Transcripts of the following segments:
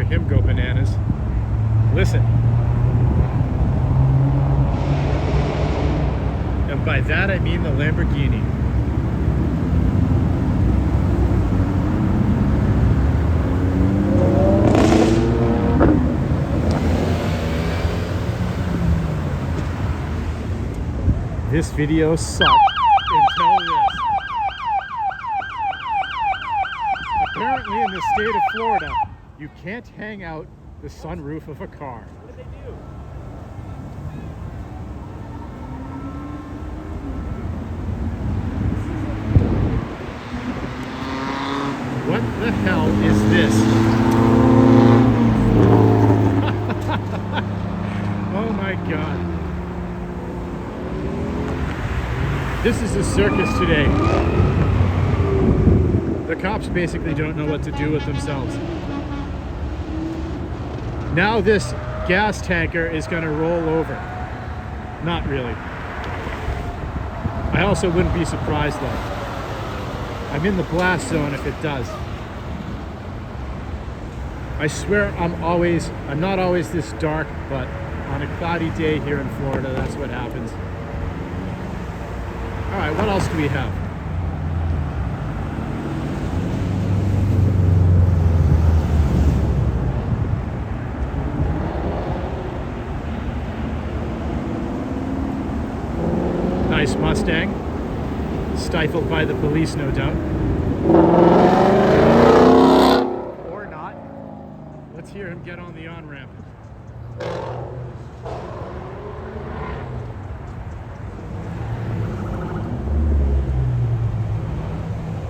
hear him go bananas. Listen. And by that I mean the Lamborghini. This video sucked until this. Apparently in the state of Florida, you can't hang out the sunroof of a car. What did they do? What the hell is this? Oh my God. This is a circus today. The cops basically don't know what to do with themselves. Now this gas tanker is going to roll over. Not really. I also wouldn't be surprised though. I'm in the blast zone if it does. I swear I'm not always this dark, but on a cloudy day here in Florida, that's what happens. All right, what else do we have? Nice Mustang. Stifled by the police, no doubt. Or not. Let's hear him get on the on-ramp.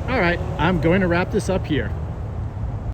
All right, I'm going to wrap this up here.